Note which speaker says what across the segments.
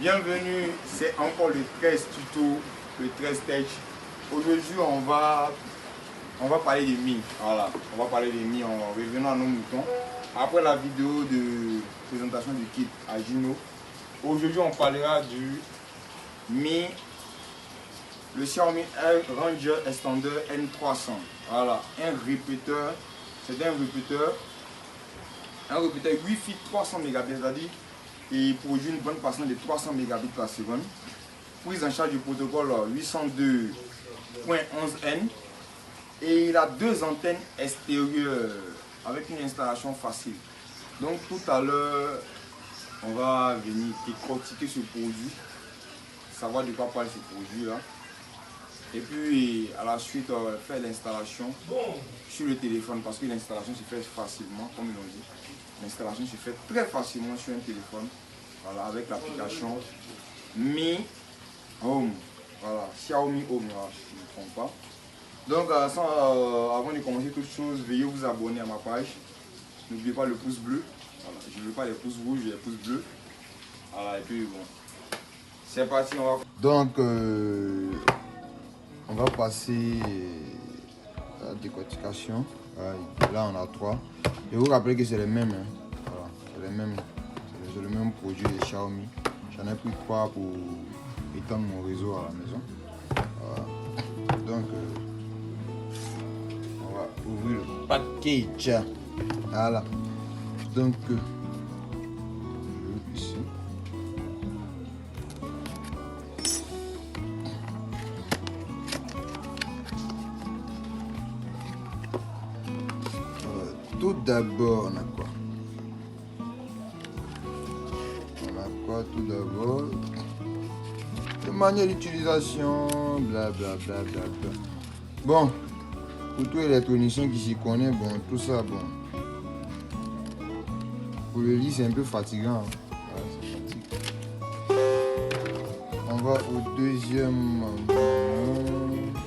Speaker 1: Bienvenue, c'est encore le 13 tuto, le 13 tech. Aujourd'hui on va parler des Mi. Voilà, on va parler des Mi en revenant à nos moutons. Après la vidéo de présentation du kit à Juno, aujourd'hui on parlera du Mi, le Xiaomi Ranger Extender N300. Voilà, un répéteur, c'est un répéteur Wi-Fi 300 Mbps, c'est-à-dire il produit une bonne passante de 300 Mbps par seconde. Prise en charge du protocole 802.11n et il a deux antennes extérieures avec une installation facile. Donc tout à l'heure, on va venir décortiquer ce produit, savoir de quoi parle ce produit là. Et puis à la suite, faire l'installation sur le téléphone parce que l'installation se fait facilement, comme ils l'ont dit. L'installation se fait très facilement sur un téléphone, voilà, avec l'application Mi Home, voilà, Xiaomi Home, voilà, si je ne me trompe pas. Donc avant de commencer toute chose, veuillez vous abonner à ma page. N'oubliez pas le pouce bleu, voilà, je ne veux pas les pouces rouges, les pouces bleus. Voilà, et puis bon, c'est parti, on va... Donc, on va passer à la décortication. Là, on a trois. Je vous rappelle que c'est les mêmes. Hein. Voilà, c'est le même produit de Xiaomi. J'en ai pris trois pour étendre mon réseau à la maison. Voilà. Donc, on va ouvrir le package. Voilà. Donc, ici. Tout d'abord, on a quoi? Tout d'abord? Le manuel d'utilisation, blablabla. Bon, pour tous les électroniciens qui s'y connaissent, bon, tout ça, bon. Pour le lire, c'est un peu fatigant. Hein. Ouais, c'est fatigant. On va au deuxième.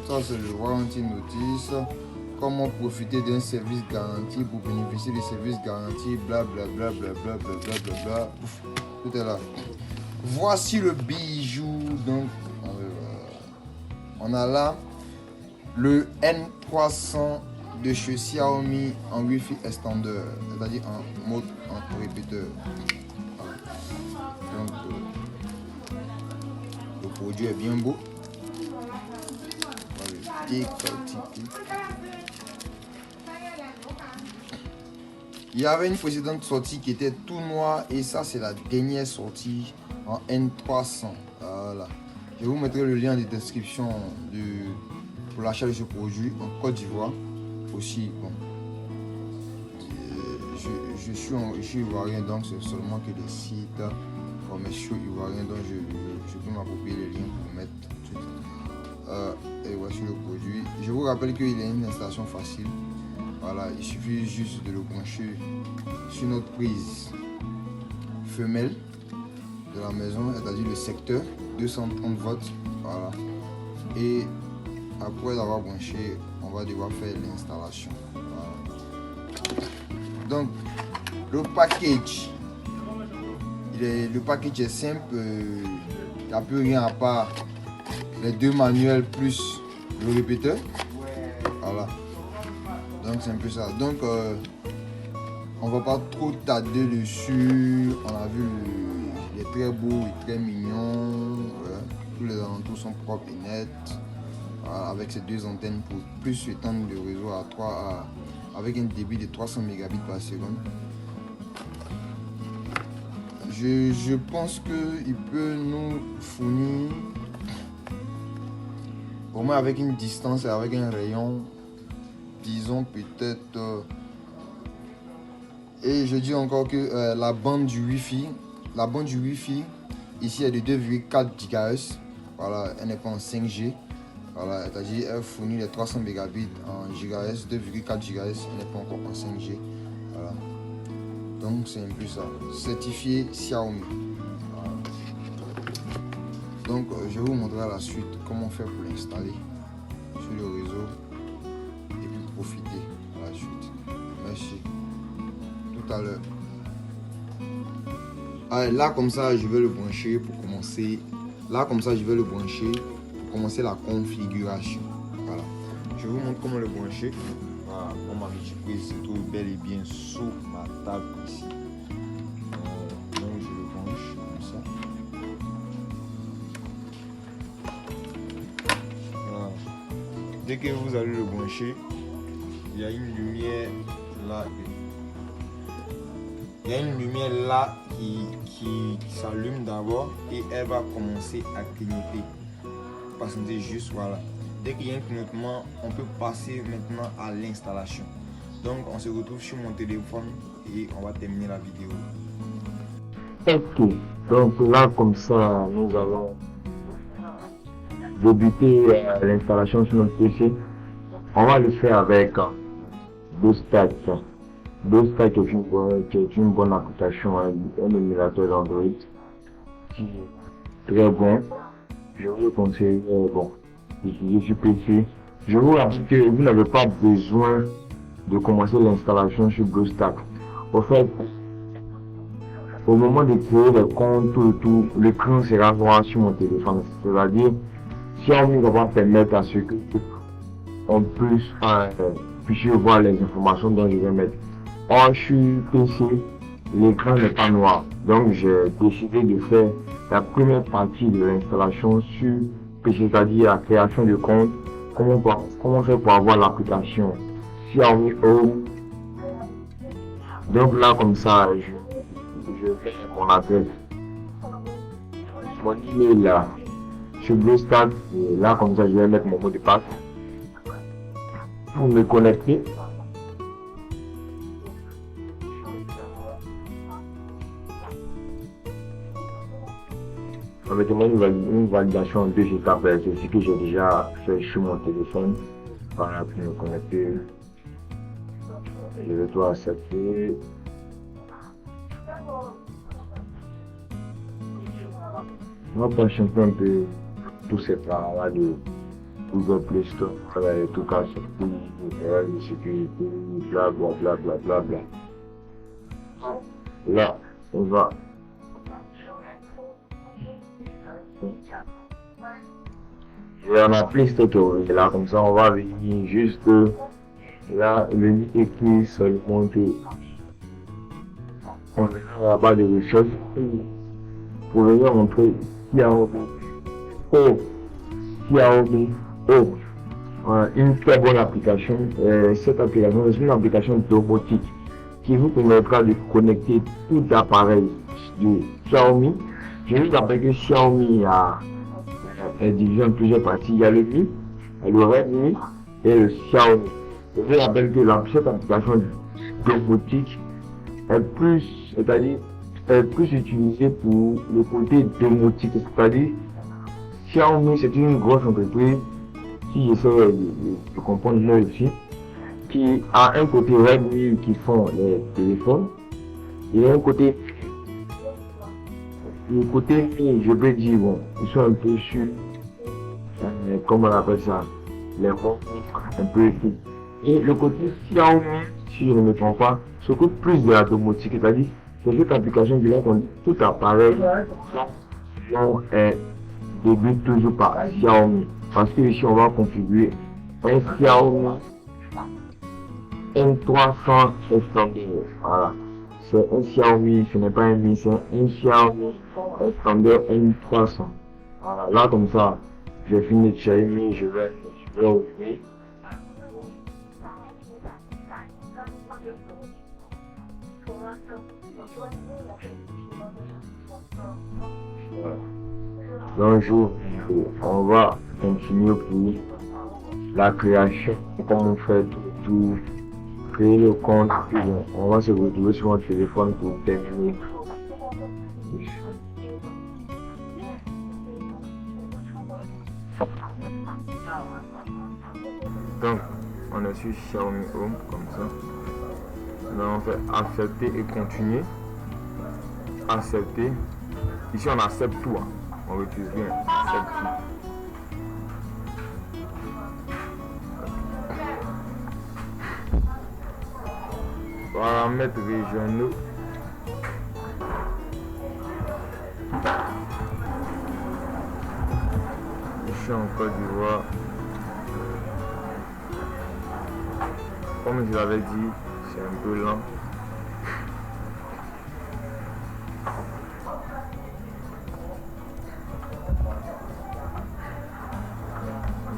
Speaker 1: Ça, c'est le warranty notice. Comment profiter d'un service garanti pour bénéficier des services garantis, blablabla. Tout est là. Voici le bijou. Donc, on a là le N300 de chez Xiaomi en Wi-Fi extender, c'est-à-dire en mode en répéteur. Donc, le produit est bien beau. On va le décortiquer. Il y avait une précédente sortie qui était tout noir et ça c'est la dernière sortie en N300. Voilà. Je vous mettrai le lien de description pour l'achat de ce produit en Côte d'Ivoire. Aussi, bon, je suis ivoirien donc c'est seulement que des sites commerciaux ivoiriens donc je peux m'approprier les liens pour mettre tout de suite. Et voici le produit. Je vous rappelle qu'il y a une installation facile. Voilà, il suffit juste de le brancher sur notre prise femelle de la maison, c'est-à-dire le secteur 230 volts. Voilà. Et après l'avoir branché, on va devoir faire l'installation. Voilà. Donc, le package, le package est simple. Il n'y a plus rien à part les deux manuels plus le répéteur. Voilà. Donc c'est un peu ça. Donc on va pas trop tarder dessus. On a vu, il est très beau, il est très mignon. Voilà. Tous les alentours sont propres et nets. Voilà, avec ces deux antennes pour plus étendre le réseau à 3 avec un débit de 300 Mbps par seconde. Je pense qu'il peut nous fournir au moins avec une distance et avec un rayon, disons peut-être, et je dis encore que la bande du Wi-Fi ici est de 2,4 GHz. Voilà, elle n'est pas en 5G. Voilà, c'est-à-dire elle fournit les 300 Mbps en GHz, 2,4 GHz, elle n'est pas encore en 5G. Voilà. Donc c'est un peu ça. Certifié Xiaomi. Voilà. Donc je vais vous montrer à la suite comment faire pour l'installer sur le réseau et puis profiter à la suite. Merci. Tout à l'heure. Là, comme ça, je vais le brancher pour commencer. Là, comme ça, je vais le brancher pour commencer la configuration. Voilà. Je vous montre comment le brancher. Voilà, mon multiprise se trouve bel et bien sous ma table ici. Donc, je le branche comme ça. Voilà. Dès que vous allez le brancher, il y a une lumière là. Il y a une lumière là qui s'allume d'abord et elle va commencer à clignoter. Patientez juste, voilà. Dès qu'il y a un clignotement, on peut passer maintenant à l'installation. Donc on se retrouve sur mon téléphone et on va terminer la vidéo.
Speaker 2: Ok, donc là comme ça, nous allons débuter l'installation sur notre PC. On va le faire avec BlueStack. BlueStack est une bonne application, un émulateur d'Android qui est très bon. Je vous le conseille d'utiliser sur PC. Je vous rappelle que vous n'avez pas besoin de commencer l'installation sur BlueStack. Au fait, au moment de créer le compte, tout, l'écran sera noir sur mon téléphone. C'est-à-dire, Xiaomi va permettre à ce que on puisse voir les informations dont je vais mettre. Or, sur PC, l'écran n'est pas noir. Donc, j'ai décidé de faire la première partie de l'installation sur PC, c'est-à-dire la création de compte. Comment faire pour avoir l'application Xiaomi Home. Donc là, comme ça, je fais mon adresse. Mon email là, sur BlueStack, et là, comme ça, je vais mettre mon mot de passe pour me connecter. On va demander une validation en 2 étapes, c'est ce que j'ai déjà fait sur mon téléphone. Voilà, pour me connecter. Je vais tout accepter. On va patienter un peu tous ces plans-là de Google Play Store. Ça va être tout accepté, de sécurité, blablabla. Là, on va. Je vais en appeler cette théorie là, comme ça on va venir juste là, venir écrire seulement que on est à la base de recherche pour venir montrer Xiaomi Home. Une très bonne application. Cette application est une application domotique qui vous permettra de connecter tout appareil de Xiaomi. Je vous rappelle que Xiaomi est divisé en plusieurs parties. Il y a le Mi, le Redmi et le Xiaomi. Je vous rappelle que cette application domotique est plus utilisée pour le côté domotique. C'est-à-dire, Xiaomi, c'est une grosse entreprise qui essaie de comprendre là aussi, qui a un côté Redmi qui font les téléphones, et un côté. Le côté, je peux dire, bon, ils sont un peu sur, comment on appelle ça, les montres, un peu. Et le côté Xiaomi, si je ne me trompe pas, s'occupe plus de la domotique, c'est-à-dire, c'est cette application qui qu'on tout appareil, débute toujours par Xiaomi. Parce que ici, on va configurer un Xiaomi M300 extended. Voilà. C'est un Xiaomi, ce n'est pas un Mi, c'est un Xiaomi extended M300. Voilà, là comme ça, j'ai fini de Xiaomi, je vais ouvrir. Voilà. Donc on va continuer pour la création, comme on fait tout. Créer le compte, on va se retrouver sur mon téléphone pour terminer. Donc, on est sur Xiaomi Home comme ça. Là, on fait accepter et continuer. Accepter. Ici, on accepte tout. On utilise bien. Accepte tout. Paramètres régionaux. suis en Côte d'Ivoire. Comme je l'avais dit, c'est un peu lent.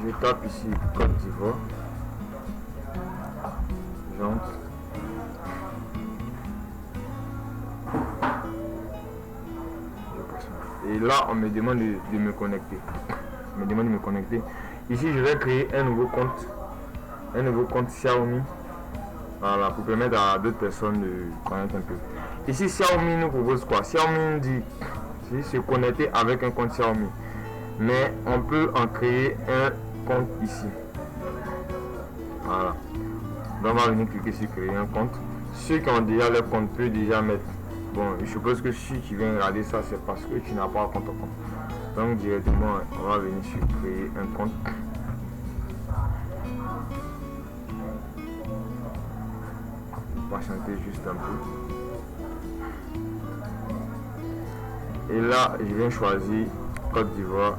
Speaker 2: Je tape ici Côte d'Ivoire. J'entre. Et là, on me demande de me connecter. Ici, je vais créer un nouveau compte Xiaomi. Voilà, pour permettre à d'autres personnes de connaître un peu. Ici, Xiaomi nous propose quoi? Xiaomi nous dit se connecter avec un compte Xiaomi. Mais on peut en créer un compte ici. Voilà. Donc, on va venir cliquer sur créer un compte. Ceux qui ont déjà leur compte peuvent déjà mettre. Bon, je suppose que si tu viens regarder ça, c'est parce que tu n'as pas un compte. Donc, directement, on va venir sur créer un compte. Patienter juste un peu. Et là, je viens choisir Côte d'Ivoire.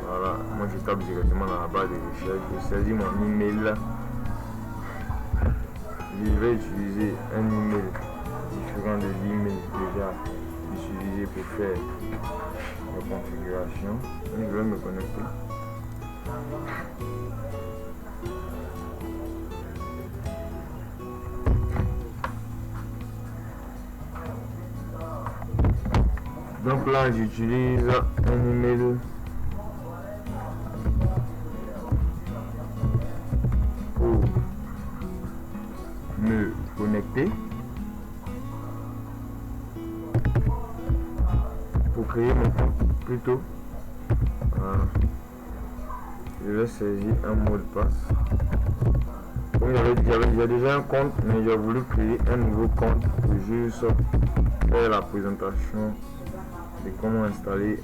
Speaker 2: Voilà, moi je tape directement dans la barre de recherche. Je saisis mon email. Je vais utiliser un email différent de l'email déjà utilisé pour faire la configuration. Donc, je vais me connecter. Donc là, j'utilise un email pour me connecter, pour créer mon compte plutôt. Voilà. Je vais saisir un mot de passe. Oui, j'avais déjà un compte, mais j'ai voulu créer un nouveau compte pour juste faire la présentation de comment installer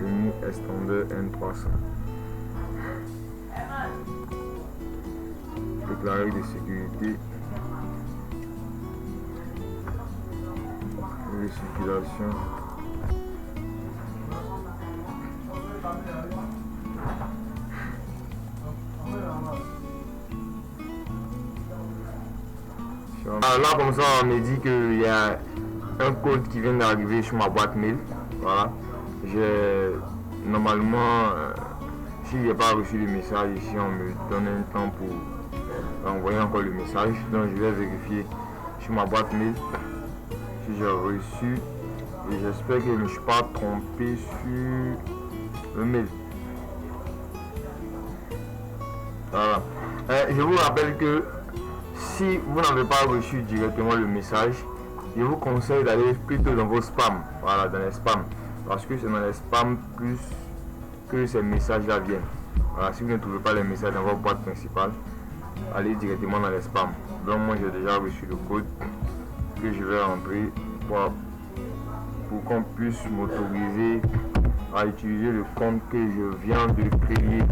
Speaker 2: le Mi Extender N300. Déclarer de sécurité et de circulation. Là comme ça on me dit qu'il y a un code qui vient d'arriver sur ma boîte mail. Voilà. J'ai normalement si j'ai pas reçu le message ici, on me donne un temps pour envoyer encore le message. Donc je vais vérifier sur ma boîte mail si j'ai reçu. Et j'espère que je ne me suis pas trompé sur le mail. Voilà. Je vous rappelle que si vous n'avez pas reçu directement le message, je vous conseille d'aller plutôt dans vos spams. Voilà, dans les spams. Parce que c'est dans les spams plus que ces messages-là viennent. Voilà, si vous ne trouvez pas les messages dans votre boîte principale, allez directement dans les spams. Donc moi j'ai déjà reçu le code que je vais rentrer pour qu'on puisse m'autoriser à utiliser le compte que je viens de créer.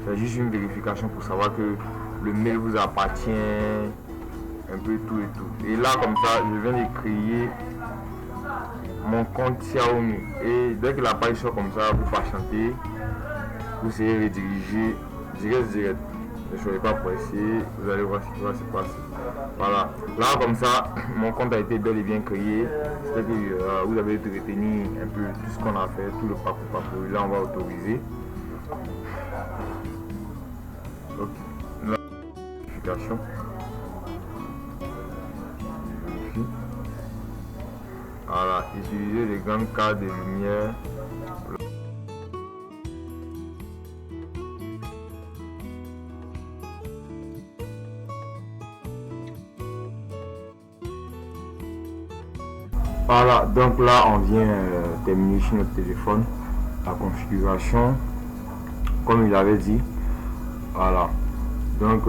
Speaker 2: C'est juste une vérification pour savoir que le mail vous appartient, un peu tout et tout. Et là comme ça, je viens de créer mon compte Xiaomi. Et dès que la page sort comme ça, vous patientez, vous serez redirigé direct. Ne soyez pas pressé, vous allez voir ce qui va se passer. Voilà, là comme ça, mon compte a été bel et bien créé. C'est que vous avez retenu un peu tout ce qu'on a fait, tout le parcours. Là on va autoriser. Ok, la vérification. Voilà, utiliser les grandes cartes de lumière. Voilà, donc là on vient terminer sur notre téléphone la configuration comme il avait dit. Voilà, donc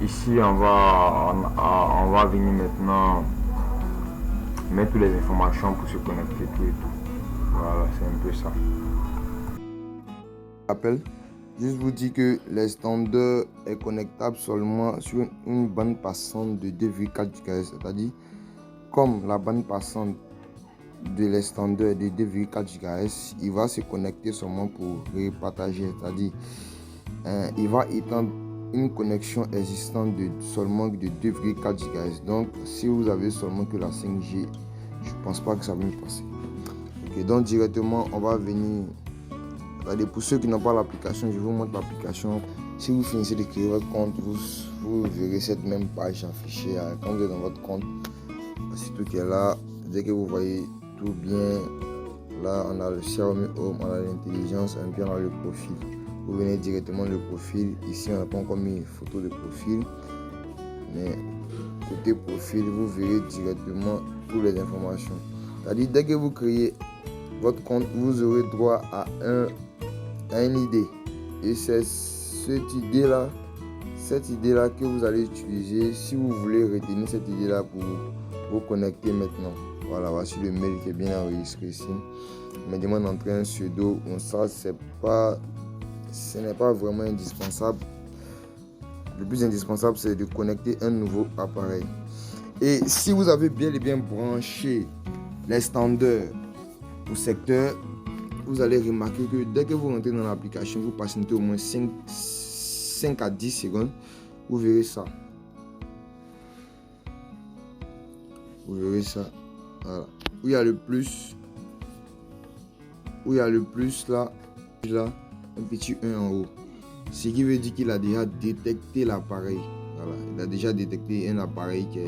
Speaker 2: ici on va venir maintenant mettre toutes les informations pour se connecter tout et tout. Voilà, c'est un peu ça.
Speaker 1: Rappel, juste vous dire que l'extender est connectable seulement sur une bande passante de 2,4 GHz, c'est-à-dire comme la bande passante de l'extendeur de 2,4 GHz, il va se connecter seulement pour repartager, c'est-à-dire il va étendre une connexion existante de seulement de 2,4 GHz. Donc si vous avez seulement que la 5G, je pense pas que ça va me passer. Ok, donc directement on va venir, c'est-à-dire pour ceux qui n'ont pas l'application, je vous montre l'application. Si vous finissez de créer votre compte, vous verrez cette même page affichée quand vous êtes dans votre compte. Surtout qu'elle est là, dès que vous voyez tout bien, là on a le Xiaomi Home, on a l'intelligence, et puis on a le profil. Vous venez directement le profil. Ici on n'a pas encore mis une photo de profil, mais côté profil vous verrez directement toutes les informations. C'est-à-dire dès que vous créez votre compte, vous aurez droit à une idée, et c'est cette idée là que vous allez utiliser si vous voulez retenir cette idée là pour vous connecter maintenant. Voilà, voici le mail qui est bien enregistré ici. On me demande d'entrer un pseudo. Ça, ce n'est pas vraiment indispensable. Le plus indispensable, c'est de connecter un nouveau appareil. Et si vous avez bien et bien branché l'extendeur au secteur, vous allez remarquer que dès que vous rentrez dans l'application, vous patientez au moins 5 à 10 secondes. Vous verrez ça. Vous verrez ça. Voilà. Où il y a le plus. Là, un petit 1 en haut. Ce qui veut dire qu'il a déjà détecté l'appareil. Voilà. Il a déjà détecté un appareil qui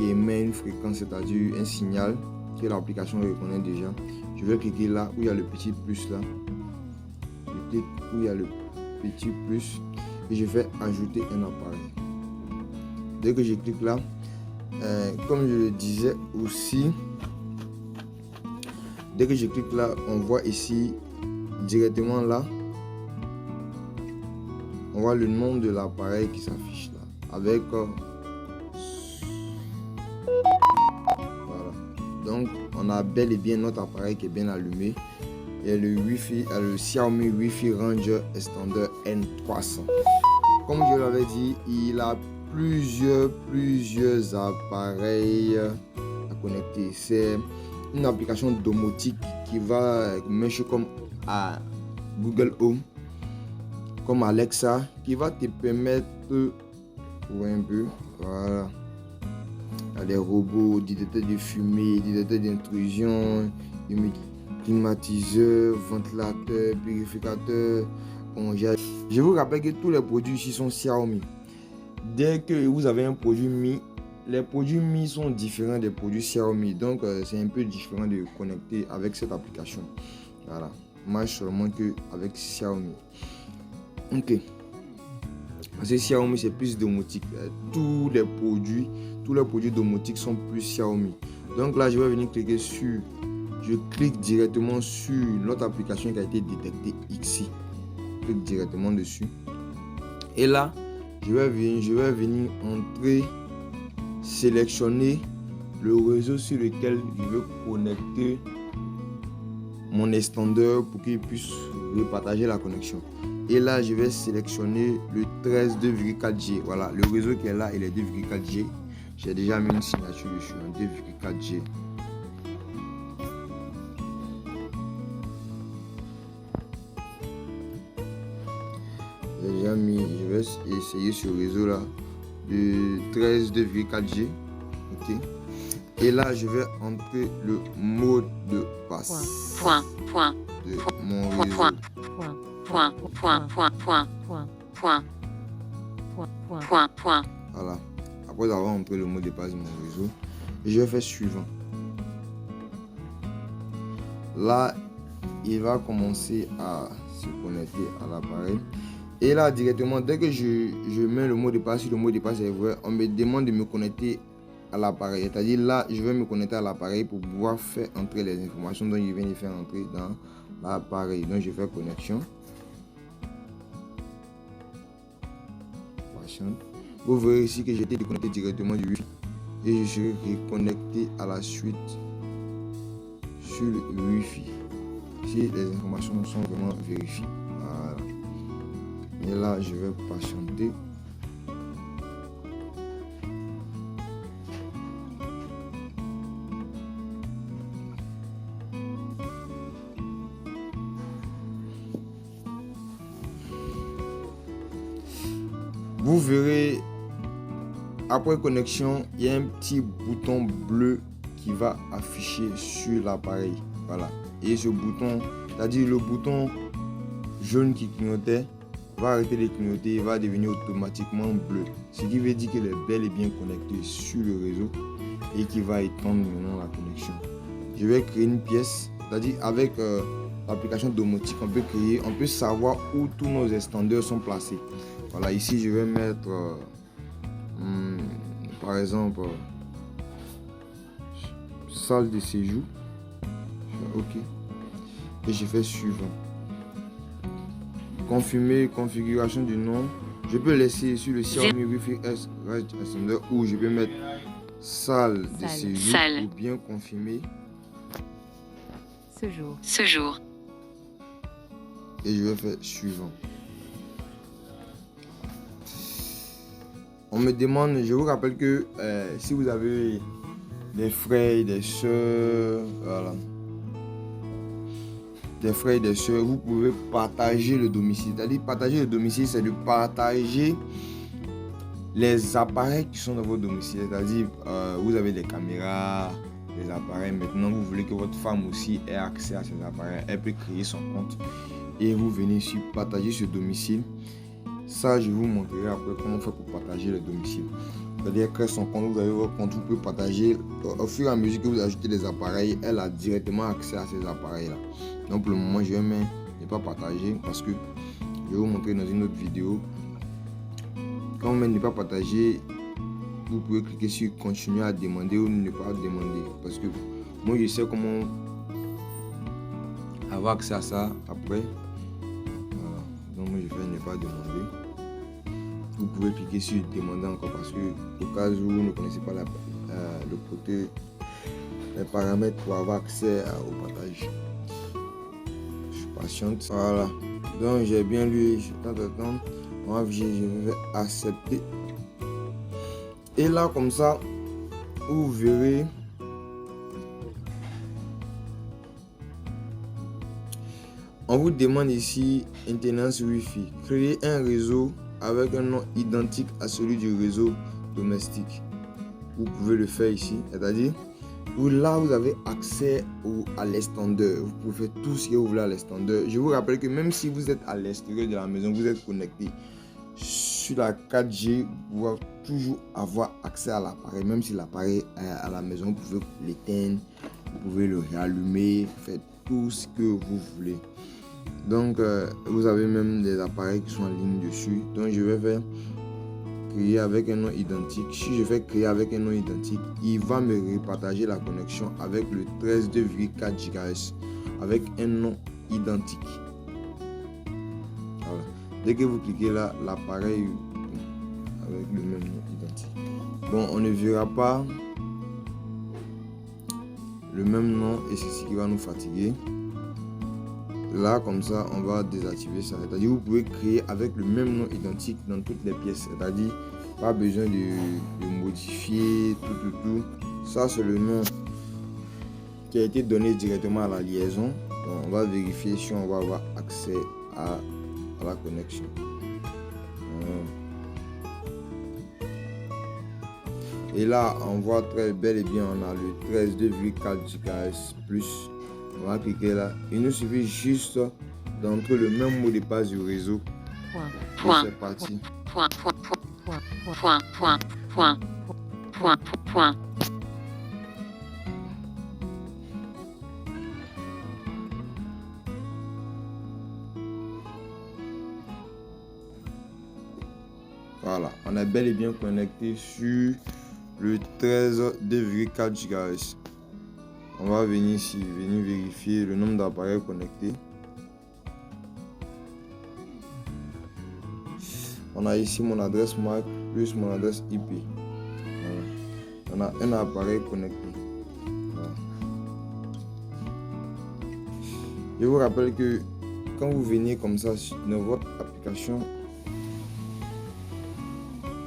Speaker 1: émet une fréquence, c'est-à-dire un signal que l'application reconnaît déjà. Je vais cliquer là où il y a le petit plus là. Je clique où il y a le petit plus et je vais ajouter un appareil. Dès que je clique là, comme je le disais aussi, dès que je clique là, on voit ici directement là, on voit le nom de l'appareil qui s'affiche là avec voilà. Donc on a bel et bien notre appareil qui est bien allumé et le Wi-Fi, le Xiaomi Wi-Fi Ranger Extender N300. Comme je l'avais dit, il a plusieurs appareils à connecter. C'est une application domotique qui va marcher comme à Google Home, comme Alexa, qui va te permettre un peu, voilà, les robots, détecteurs de fumée, détecteurs d'intrusion, climatiseur, ventilateur, purificateur, congélateur. Je vous rappelle que tous les produits ici sont Xiaomi. Dès que vous avez un produit Mi, les produits Mi sont différents des produits Xiaomi. Donc c'est un peu différent de connecter avec cette application. Voilà, marche seulement que avec Xiaomi. Ok. Parce que Xiaomi c'est plus domotique. Tous les produits domotiques sont plus Xiaomi. Donc là je vais venir cliquer sur. Je clique directement sur notre application qui a été détectée ici. Je clique directement dessus. Et là, je vais venir entrer, sélectionner le réseau sur lequel je veux connecter mon extendeur pour qu'il puisse repartager la connexion. Et là, je vais sélectionner le 13 2,4G. Voilà, le réseau qui est là, il est 2,4G. J'ai déjà mis une signature dessus, 2,4G. Je vais essayer ce réseau là de 13 2,4G. Ok. Et là je vais entrer le mot de passe de mon réseau. Voilà. Après avoir entré le mot de passe de mon réseau, je vais faire suivant. Là il va commencer à se connecter à l'appareil. Et là, directement, dès que je mets le mot de passe, si le mot de passe est vrai, on me demande de me connecter à l'appareil. C'est-à-dire là, je vais me connecter à l'appareil pour pouvoir faire entrer les informations dont je viens de faire entrer dans l'appareil. Donc, je fais connexion. Vous verrez ici que j'ai été déconnecté directement du Wi-Fi. Et je serai reconnecté à la suite sur le Wi-Fi. Si les informations sont vraiment vérifiées. Voilà. Et là, je vais patienter. Vous verrez, après connexion, il y a un petit bouton bleu qui va afficher sur l'appareil. Voilà. Et ce bouton, c'est-à-dire le bouton jaune qui clignotait, va arrêter de clignoter, il va devenir automatiquement bleu. Ce qui veut dire qu'il est bel et bien connecté sur le réseau et qui va étendre maintenant la connexion. Je vais créer une pièce, c'est-à-dire avec l'application domotique, on peut savoir où tous nos extendeurs sont placés. Voilà, ici je vais mettre par exemple salle de séjour. OK. Et je fais suivant. Confirmer configuration du nom. Je peux laisser sur le Xiaomi Wi-Fi S Extender ou je peux mettre salle de séjour ou bien confirmer
Speaker 3: ce jour.
Speaker 1: Et je vais faire suivant. On me demande, je vous rappelle que si vous avez des frères et des soeurs, voilà, des frères et des soeurs, vous pouvez partager le domicile. C'est-à-dire partager le domicile, c'est de partager les appareils qui sont dans votre domicile. C'est-à-dire vous avez des caméras, des appareils. Maintenant, vous voulez que votre femme aussi ait accès à ces appareils. Elle peut créer son compte et vous venez ici partager ce domicile. Ça, je vous montrerai après comment on fait pour partager le domicile. C'est-à-dire créer son compte, vous avez votre compte, vous pouvez partager. Au fur et à mesure que vous ajoutez des appareils, elle a directement accès à ces appareils-là. Donc pour le moment, je vais ne pas partager parce que je vais vous montrer dans une autre vidéo. Quand on met ne pas partager, vous pouvez cliquer sur continuer à demander ou ne pas demander. Parce que moi, je sais comment avoir accès à ça après. Voilà. Donc moi, je vais ne pas demander. Vous pouvez cliquer sur demander encore parce que au cas où vous ne connaissez pas le côté, les paramètres pour avoir accès au partage. Je suis patiente. Voilà. Donc j'ai bien lu, je t'attends. Je vais accepter. Et là comme ça, vous verrez. On vous demande ici maintenance Wi-Fi. Créer un réseau avec un nom identique à celui du réseau domestique. Vous pouvez le faire ici. C'est-à-dire, là vous avez accès à l'extendeur. Vous pouvez faire tout ce que vous voulez à l'extendeur. Je vous rappelle que même si vous êtes à l'extérieur de la maison, vous êtes connecté sur la 4G, vous pouvez toujours avoir accès à l'appareil. Même si l'appareil est à la maison, vous pouvez l'éteindre, vous pouvez le réallumer, faites tout ce que vous voulez. Donc vous avez même des appareils qui sont en ligne dessus. Donc je vais faire créer avec un nom identique. Si je fais créer avec un nom identique, il va me repartager la connexion avec le 13.4 GHz avec un nom identique. Voilà. Dès que vous cliquez là, l'appareil avec le même nom identique. Bon, on ne verra pas le même nom et c'est ce qui va nous fatiguer. Là, comme ça, on va désactiver ça. C'est-à-dire, vous pouvez créer avec le même nom identique dans toutes les pièces. C'est-à-dire, pas besoin de modifier tout. Ça, c'est le nom qui a été donné directement à la liaison. Donc, on va vérifier si on va avoir accès à la connexion. Et là, on voit très bel et bien, on a le 13.4 GHz plus. On va cliquer là. Il nous suffit juste d'entrer le même mot de passe du réseau. C'est parti. Voilà, on est bel et bien connecté sur le 13.4 GHz. On va venir ici, vérifier le nombre d'appareils connectés. On a ici mon adresse MAC plus mon adresse IP. Voilà. On a un appareil connecté. Voilà. Je vous rappelle que quand vous venez comme ça dans votre application,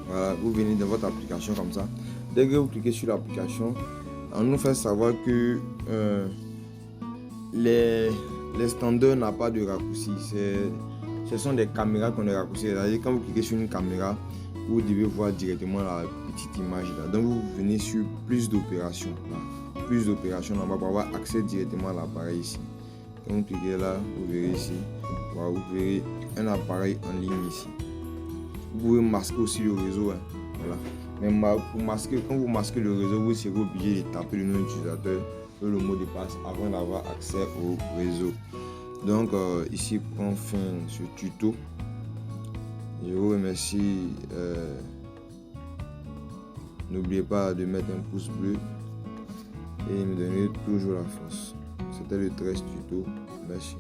Speaker 1: voilà, vous venez dans votre application comme ça. Dès que vous cliquez sur l'application, on nous fait savoir que l'extendeur n'a pas de raccourci. Ce sont des caméras qu'on a raccourci. C'est-à-dire quand vous cliquez sur une caméra, vous devez voir directement la petite image là. Donc vous venez sur plus d'opérations là. Plus d'opérations, on va avoir accès directement à l'appareil ici. Quand vous cliquez là, vous verrez ici, voilà, vous verrez un appareil en ligne ici. Vous pouvez masquer aussi le réseau, hein, voilà. Mais pour masquer, quand vous masquez le réseau, vous serez obligé de taper le nom d'utilisateur et le mot de passe avant d'avoir accès au réseau. Donc ici prend fin ce tuto. Je vous remercie. N'oubliez pas de mettre un pouce bleu et me donner toujours la force. C'était le 13 tuto. Merci.